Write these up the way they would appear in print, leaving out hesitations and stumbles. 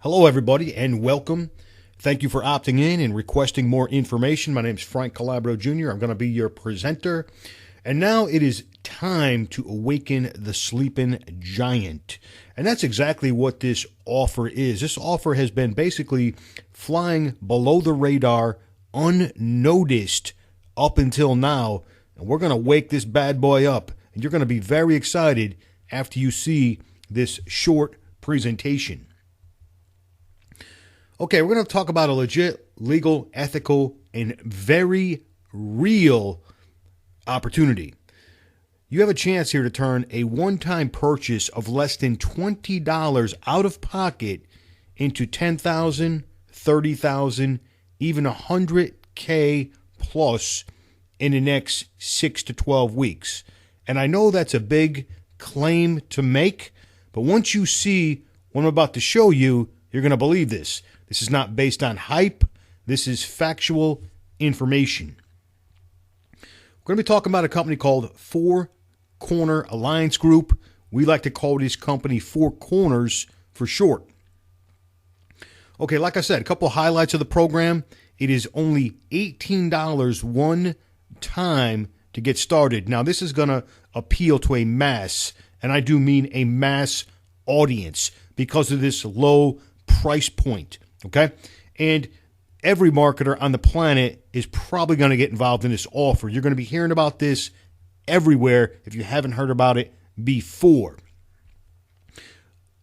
Hello, everybody, and welcome. Thank you for opting in and requesting more information. My name is Frank Calabro Jr. I'm going to be your presenter. And now it is time to awaken the sleeping giant. And that's exactly what this offer is. This offer has been basically flying below the radar, unnoticed up until now. And we're going to wake this bad boy up. And you're going to be very excited after you see this short presentation. Okay, we're going to talk about a legit, legal, ethical, and very real opportunity. You have a chance here to turn a one-time purchase of less than $20 out of pocket into $10,000, $30,000, even $100K plus in the next 6 to 12 weeks. And I know that's a big claim to make, but once you see what I'm about to show you, you're going to believe this. This is not based on hype. This is factual information. We're going to be talking about a company called Four Corner Alliance Group. We like to call this company Four Corners for short. Okay, like I said, a couple highlights of the program. It is only $18 one time to get started. Now, this is going to appeal to a mass, and I do mean a mass audience because of this low price point. Okay, and every marketer on the planet is probably going to get involved in this offer. You're going to be hearing about this everywhere if you haven't heard about it before.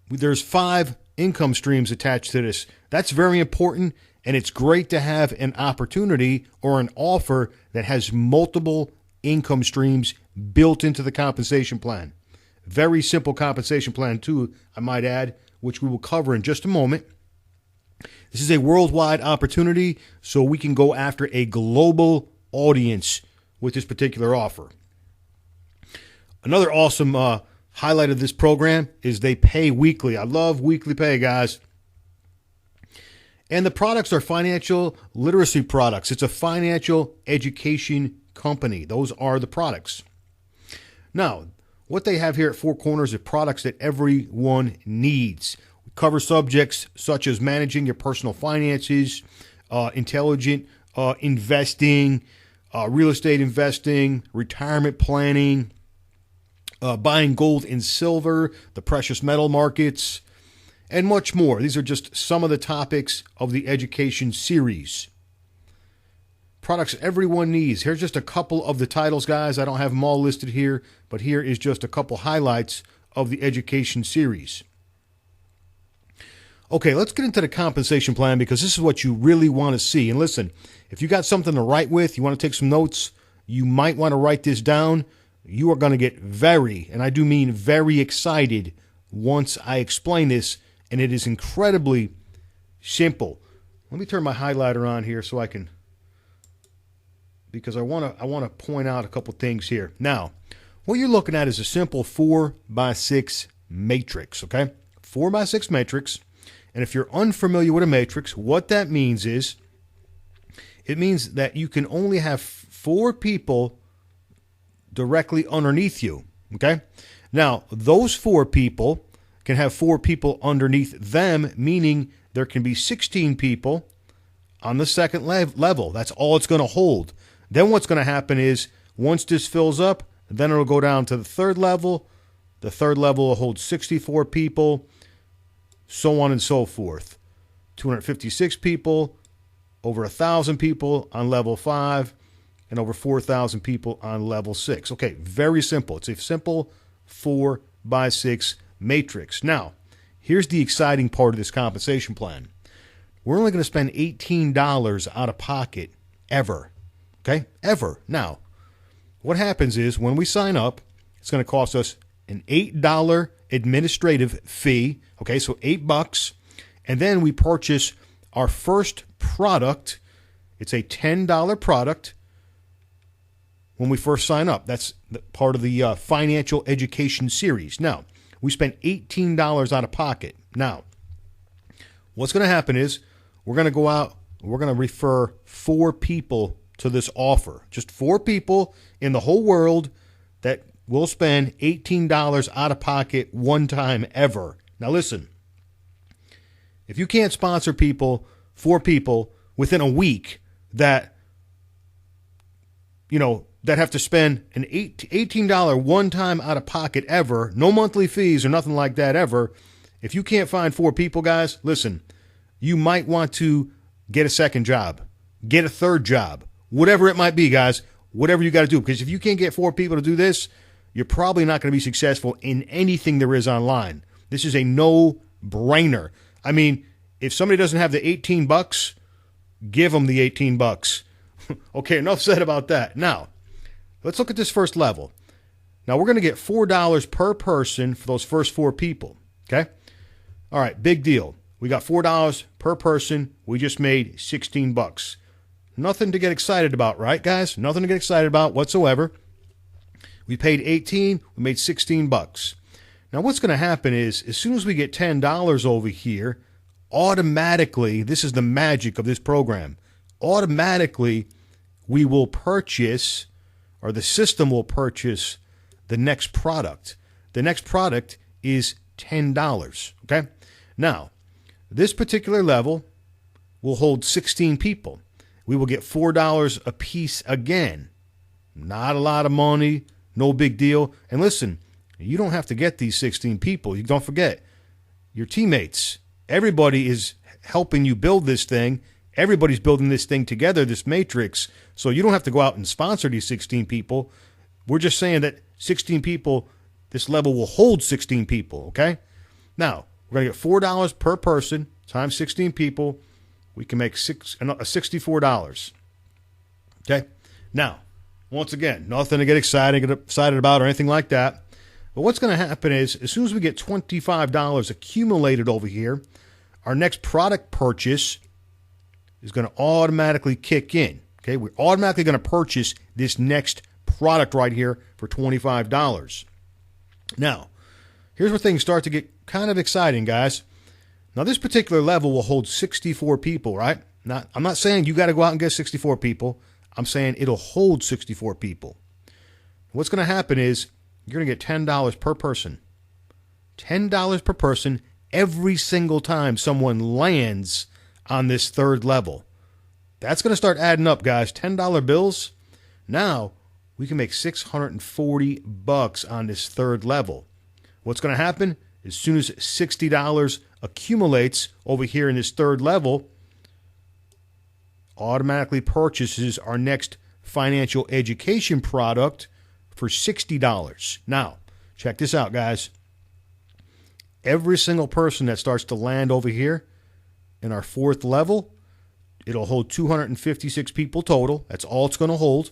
There's 5 income streams attached to this. That's very important, and it's great to have an opportunity or an offer that has multiple income streams built into the compensation plan. Very simple compensation plan, too, I might add, which we will cover in just a moment. This is a worldwide opportunity, so we can go after a global audience with this particular offer. Another awesome highlight of this program is they pay weekly. I love weekly pay, guys. And the products are financial literacy products. It's a financial education company. Those are the products. Now, what they have here at Four Corners are products that everyone needs. Cover subjects such as managing your personal finances, intelligent investing, real estate investing, retirement planning, buying gold and silver, the precious metal markets, and much more. These are just some of the topics of the education series. Products everyone needs. Here's just a couple of the titles, guys. I don't have them all listed here, but here is just a couple highlights of the education series. Okay, let's get into the compensation plan because this is what you really want to see. And listen, if you got something to write with, you want to take some notes, you might want to write this down. You are going to get very, and I do mean very excited once I explain this, and it is incredibly simple. Let me turn my highlighter on here so I can, because I want to point out a couple things here. Now, what you're looking at is a simple 4x6 matrix, okay? 4x6 matrix. And if you're unfamiliar with a matrix, what that means is it means that you can only have 4 people directly underneath you, okay? Now, those 4 people can have 4 people underneath them, meaning there can be 16 people on the second level. That's all it's going to hold. Then what's going to happen is once this fills up, then it'll go down to the third level. The third level will hold 64 people. So on and so forth. 256 people, over 1,000 people on level 5, and over 4,000 people on level 6. Okay, very simple. It's a simple 4x6 matrix. Now, here's the exciting part of this compensation plan. We're only going to spend $18 out of pocket ever. Okay, ever. Now, what happens is when we sign up, it's going to cost us an $8 administrative fee. Okay, so $8, and then we purchase our first product. It's a $10 product when we first sign up. That's part of the financial education series. Now, we spent $18 out of pocket. Now, what's going to happen is we're going to go out, we're going to refer 4 people to this offer. Just 4 people in the whole world that will spend $18 out of pocket one time ever. Now listen, If you can't sponsor people, 4 people within a week that, that have to spend an $18 one-time out-of-pocket ever, no monthly fees or nothing like that ever, if you can't find 4 people, guys, listen, you might want to get a second job, get a third job, whatever it might be, guys, whatever you got to do. Because if you can't get 4 people to do this, you're probably not going to be successful in anything there is online. This is a no-brainer. I mean, if somebody doesn't have the $18, give them the $18. Okay, enough said about that. Now, let's look at this first level. Now, we're going to get $4 per person for those first 4 people, okay? All right, big deal. We got $4 per person. We just made $16. Nothing to get excited about, right, guys? Nothing to get excited about whatsoever. We paid $18. We made $16. Now, what's going to happen is, as soon as we get $10 over here, automatically, this is the magic of this program, automatically we will purchase, or the system will purchase, the next product. The next product is $10, okay? Now, this particular level will hold 16 people. We will get $4 a piece again. Not a lot of money, no big deal. And listen, you don't have to get these 16 people. You don't forget, your teammates, everybody is helping you build this thing. Everybody's building this thing together, this matrix. So you don't have to go out and sponsor these 16 people. We're just saying that 16 people, this level will hold 16 people, okay? Now, we're going to get $4 per person times 16 people. We can make $64. Okay? Now, once again, nothing to get excited about or anything like that. But what's going to happen is, as soon as we get $25 accumulated over here, our next product purchase is going to automatically kick in. Okay? We're automatically going to purchase this next product right here for $25. Now, here's where things start to get kind of exciting, guys. Now, this particular level will hold 64 people, right? Now, I'm not saying you got to go out and get 64 people. I'm saying it'll hold 64 people. What's going to happen is you're going to get $10 per person. $10 per person every single time someone lands on this third level. That's going to start adding up, guys. $10 bills. Now, we can make $640 on this third level. What's going to happen? As soon as $60 accumulates over here in this third level, automatically purchases our next financial education product for $60. Now, check this out, guys. Every single person that starts to land over here in our fourth level, it'll hold 256 people total. That's all it's going to hold.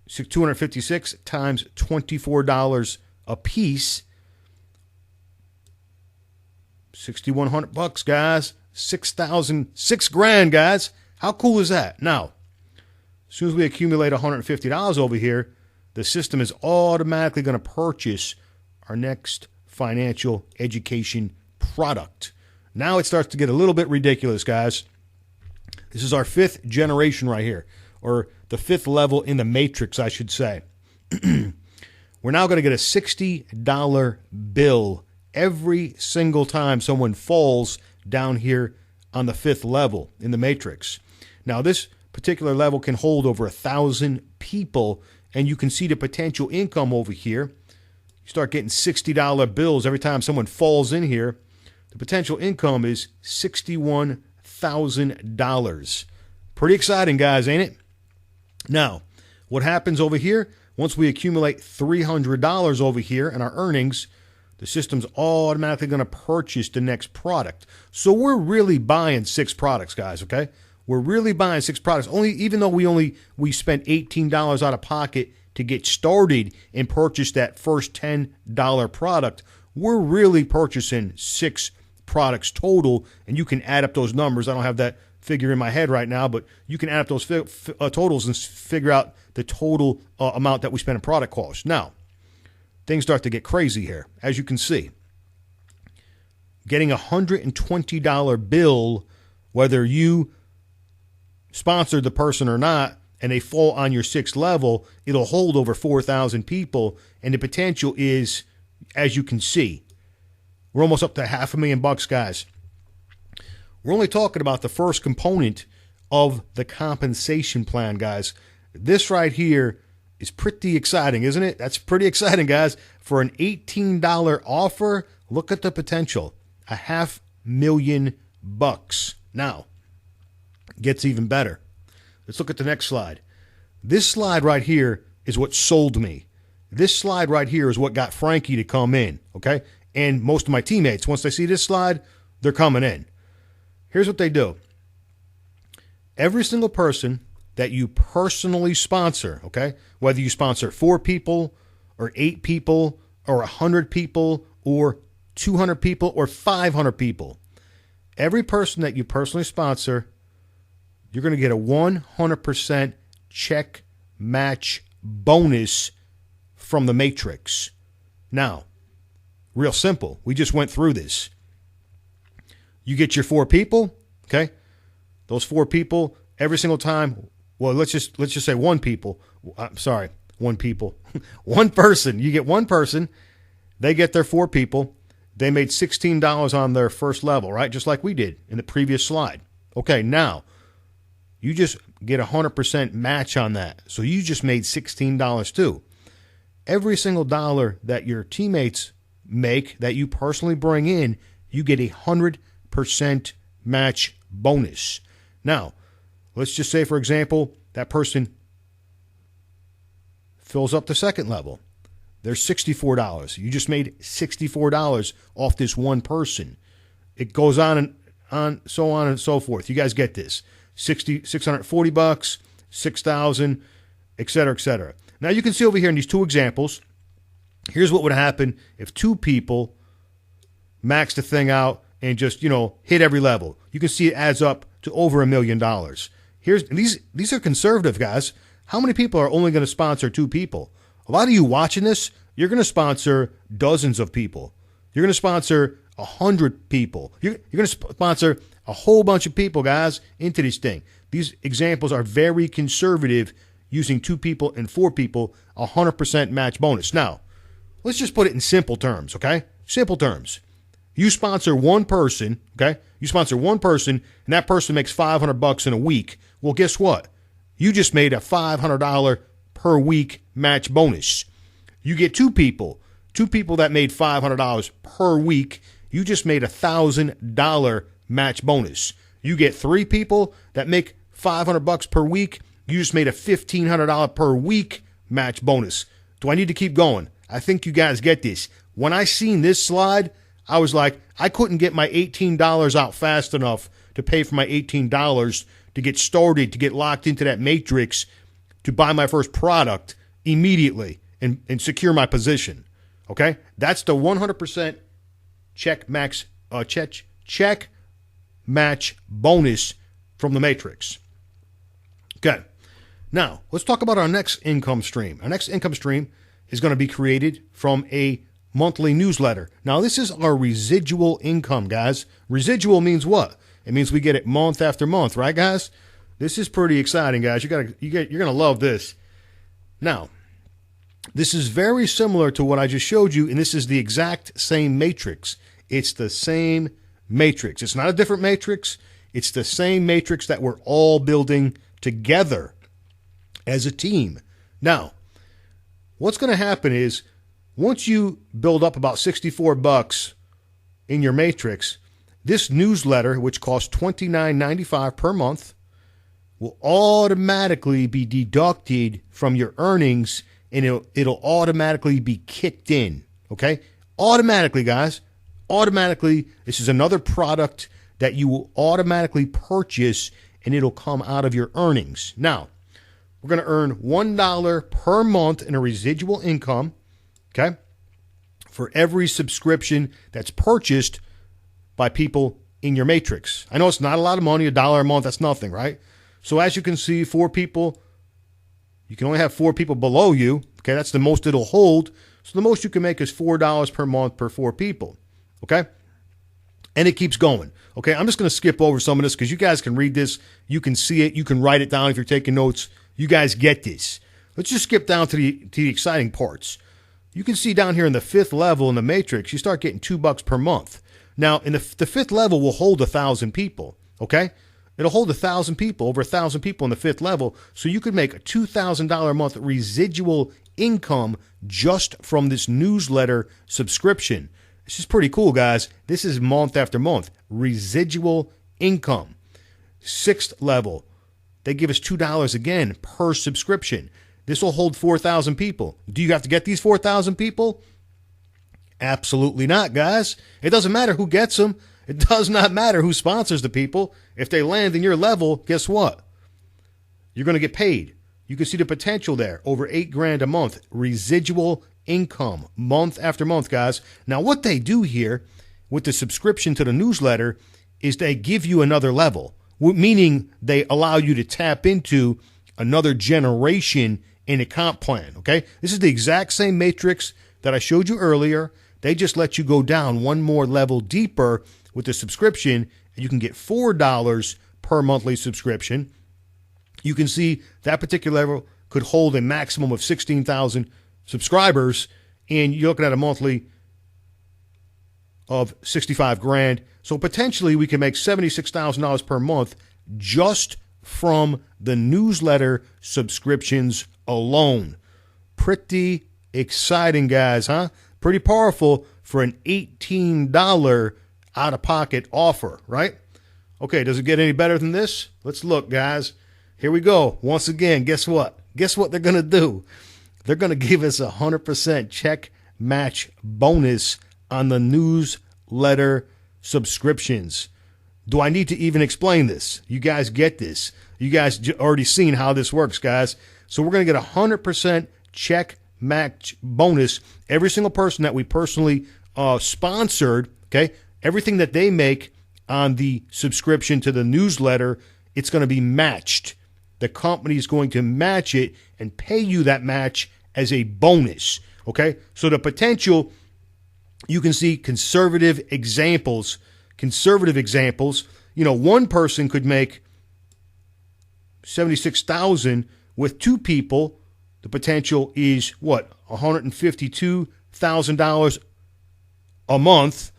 256 times $24 a piece. $6,100, guys. $6,000, guys. How cool is that? Now, as soon as we accumulate $150 over here, the system is automatically going to purchase our next financial education product. Now it starts to get a little bit ridiculous, guys. This is our 5th generation right here, or the 5th level in the matrix, I should say. We're now going to get a $60 bill every single time someone falls down here on the 5th level in the matrix. Now, this particular level can hold over 1,000 people, and you can see the potential income over here. You start getting $60 bills every time someone falls in here. The potential income is $61,000. Pretty exciting, guys, ain't it? Now, what happens over here? Once we accumulate $300 over here in our earnings, the system's automatically going to purchase the next product. So we're really buying 6 products, guys, okay? We're really buying 6 products. Even though we spent $18 out of pocket to get started and purchase that first $10 product, we're really purchasing 6 products total, and you can add up those numbers. I don't have that figure in my head right now, but you can add up those totals and figure out the total amount that we spent in product cost. Now, things start to get crazy here, as you can see. Getting a $120 bill, whether you sponsored the person or not, and they fall on your 6th level, it'll hold over 4,000 people, and the potential is, as you can see, We're almost up to $500,000, guys. We're only talking about the first component of the compensation plan, guys. This right here is pretty exciting, isn't it? That's pretty exciting, guys. For an $18 offer, look at the potential. $500,000. Now, it gets even better. Let's look at the next slide. This slide right here is what sold me. This slide right here is what got Frankie to come in, okay? And most of my teammates, once they see this slide, they're coming in. Here's what they do. Every single person that you personally sponsor, okay, whether you sponsor 4 people or 8 people or 100 people or 200 people or 500 people, every person that you personally sponsor, you're going to get a 100% check match bonus from the Matrix. Now, real simple. We just went through this. You get your 4 people, okay? Those 4 people every single time. Well, let's just say 1 people. I'm sorry, 1 people. 1 person. You get 1 person. They get their 4 people. They made $16 on their first level, right? Just like we did in the previous slide. Okay, now you just get 100% match on that. So you just made $16 too. Every single dollar that your teammates make that you personally bring in, you get 100% match bonus. Now, let's just say, for example, that person fills up the second level. There's $64. You just made $64 off this 1 person. It goes on and so forth. You guys get this. $640, $6,000, et cetera, et cetera. Now you can see over here in these 2 examples, here's what would happen if 2 people max the thing out and just, hit every level. You can see it adds up to over $1 million. These are conservative, guys. How many people are only going to sponsor 2 people? A lot of you watching this, you're going to sponsor dozens of people. You're going to sponsor 100 people. You're going to sponsor a whole bunch of people, guys, into this thing. These examples are very conservative, using 2 people and 4 people, 100% match bonus. Now, let's just put it in simple terms, okay? Simple terms. You sponsor 1 person, okay? You sponsor 1 person, and that person makes $500 in a week. Well, guess what? You just made a $500 per week match bonus. You get 2 people that made $500 per week. You just made $1,000 match bonus. You get 3 people that make $500 per week. You just made a $1,500 per week match bonus. Do I need to keep going? I think you guys get this. When I seen this slide, I was like, I couldn't get my $18 out fast enough to pay for my $18 to get started, to get locked into that matrix, to buy my first product immediately and secure my position. Okay? That's the 100% check match bonus from the Matrix. Okay. Now, let's talk about our next income stream. Our next income stream is going to be created from a monthly newsletter. Now, this is our residual income, guys. Residual means what? It means we get it month after month, right, guys? This is pretty exciting, guys. You're going to love this. Now, this is very similar to what I just showed you, and this is the exact same matrix. It's the same matrix. It's not a different matrix. It's the same matrix that we're all building together as a team. Now, what's going to happen is once you build up about $64 in your matrix, this newsletter, which costs $29.95 per month, will automatically be deducted from your earnings, and it'll automatically be kicked in, okay? Automatically, guys. Automatically. This is another product that you will automatically purchase, and it'll come out of your earnings. Now, we're going to earn $1 per month in a residual income, okay, for every subscription that's purchased by people in your matrix. I know it's not a lot of money, $1 a month, that's nothing, right? So as you can see, 4 people, you can only have 4 people below you, okay? That's the most it'll hold. So the most you can make is $4 per month per 4 people, okay? And it keeps going, okay? I'm just going to skip over some of this because you guys can read this. You can see it. You can write it down if you're taking notes. You guys get this. Let's just skip down to the exciting parts. you can see down here in the 5th level in the matrix, you start getting $2 per month. Now, in the 5th level will hold 1,000 people, okay? It'll hold 1,000 people, over 1,000 people in the 5th level. So you could make a $2,000 a month residual income just from this newsletter subscription. This is pretty cool, guys. This is month after month. Residual income. 6th level, they give us $2 again per subscription. This will hold 4,000 people. Do you have to get these 4,000 people? Absolutely not, guys. It doesn't matter who gets them. It does not matter who sponsors the people. If they land in your level, guess what? You're going to get paid. You can see the potential there. Over $8,000 a month. Residual income. Month after month, guys. Now, what they do here with the subscription to the newsletter is they give you another level, meaning they allow you to tap into another generation in a comp plan, okay? This is the exact same matrix that I showed you earlier. They just let you go down one more level deeper with the subscription. You can get $4 per monthly subscription. You can see that particular level could hold a maximum of 16,000 subscribers, and you're looking at a monthly of $65,000. So potentially we can make $76,000 per month just from the newsletter subscriptions alone. Pretty exciting, guys, huh? Pretty powerful for an $18 out-of-pocket offer, right? Okay, does it get any better than this? Let's look, guys. Here we go. Once again, guess what? Guess what they're going to do? They're going to give us 100% check match bonus on the newsletter subscriptions. Do I need to even explain this? You guys get this. You guys already seen how this works, guys. So we're going to get 100% check match bonus. Every single person that we personally sponsored, okay, everything that they make on the subscription to the newsletter, it's going to be matched. The company is going to match it and pay you that match as a bonus, okay? So the potential, you can see conservative examples. You know, one person could make $76,000 with 2 people. The potential is what? $152,000 a month.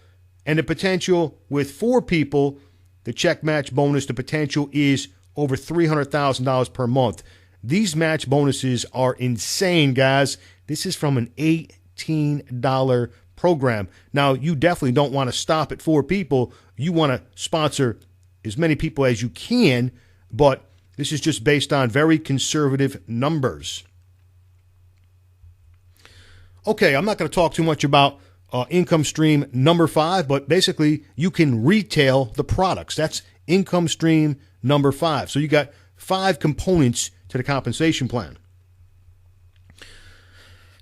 And the potential with 4 people, the check match bonus, the potential is over $300,000 per month. These match bonuses are insane, guys. This is from an $18 program. Now, you definitely don't want to stop at 4 people. You want to sponsor as many people as you can, but this is just based on very conservative numbers. Okay, I'm not going to talk too much about income stream number 5, but basically you can retail the products. That's income stream number 5. So you got 5 components to the compensation plan.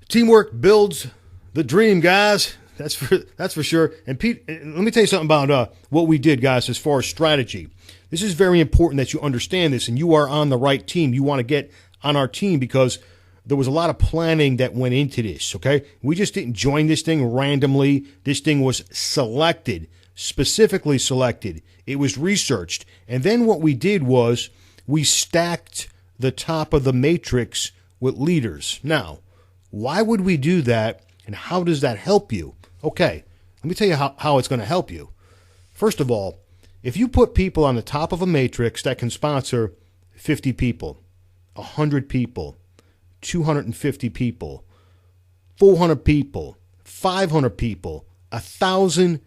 Teamwork builds the dream, guys. That's for sure. And Pete, let me tell you something about what we did, guys, as far as strategy. This is very important that you understand this, and you are on the right team. You want to get on our team because there was a lot of planning that went into this, okay? We just didn't join this thing randomly. This thing was selected, specifically selected. It was researched. And then what we did was we stacked the top of the matrix with leaders. Now, why would we do that, and how does that help you? Okay, let me tell you how it's going to help you. First of all, if you put people on the top of a matrix that can sponsor 50 people, 100 people, 250 people, 400 people, 500 people, 1,000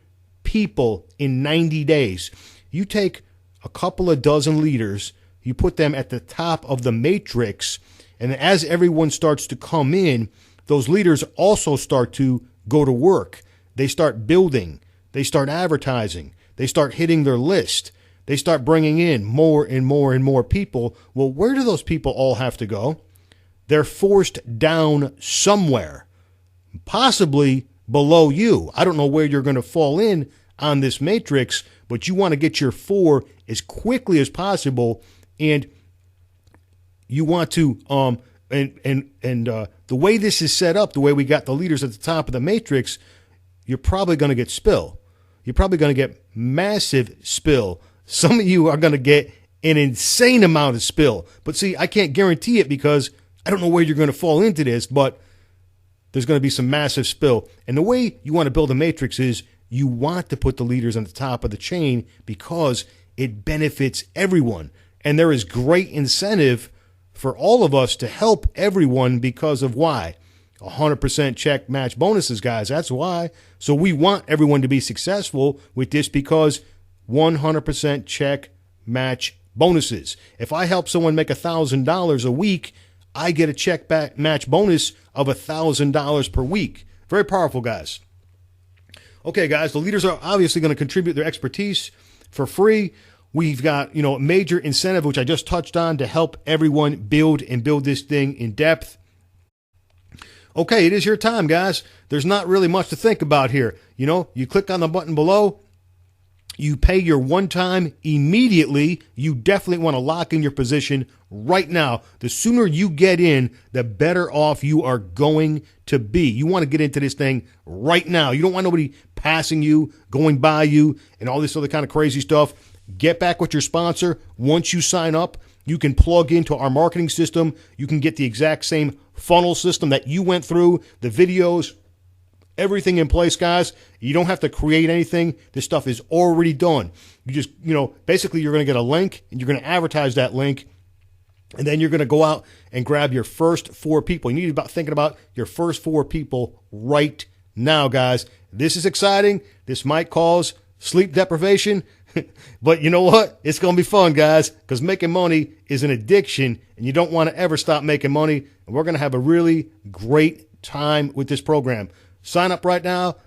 people in 90 days, you take a couple of dozen leaders, you put them at the top of the matrix, and as everyone starts to come in, those leaders also start to go to work. They start building. They start advertising. They start hitting their list. They start bringing in more and more and more people. Well, where do those people all have to go? They're forced down somewhere, possibly below you. I don't know where you're going to fall in on this matrix, but you want to get your 4 as quickly as possible, and you want to the way this is set up, the way we got the leaders at the top of the matrix, you're probably going to get spill. You're probably going to get massive spill. Some of you are going to get an insane amount of spill. But see, I can't guarantee it because I don't know where you're going to fall into this, but there's going to be some massive spill. And the way you want to build a matrix is you want to put the leaders on the top of the chain because it benefits everyone. And there is great incentive for all of us to help everyone because of why? 100% check match bonuses, guys. That's why. So we want everyone to be successful with this because 100% check match bonuses. If I help someone make $1,000 a week, I get a check back match bonus of $1,000 per week. Very powerful, guys. Okay, guys, the leaders are obviously going to contribute their expertise for free. We've got, a major incentive, which I just touched on, to help everyone build this thing in depth. Okay, it is your time, guys. There's not really much to think about here. You click on the button below. You pay your one time immediately. You definitely want to lock in your position right now. The sooner you get in, the better off you are going to be. You want to get into this thing right now. You don't want nobody passing you, going by you, and all this other kind of crazy stuff. Get back with your sponsor. Once you sign up, you can plug into our marketing system. You can get the exact same funnel system that you went through, the videos, everything in place, guys. You don't have to create anything. This stuff is already done. You just, basically you're going to get a link and you're going to advertise that link. And then you're going to go out and grab your first 4 people. You need to be thinking about your first 4 people right now, guys. This is exciting. This might cause sleep deprivation. But you know what? It's going to be fun, guys, because making money is an addiction, and you don't want to ever stop making money. And we're going to have a really great time with this program. Sign up right now,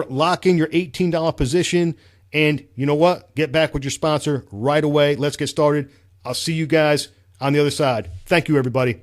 lock in your $18 position, and you know what? Get back with your sponsor right away. Let's get started. I'll see you guys on the other side. Thank you, everybody.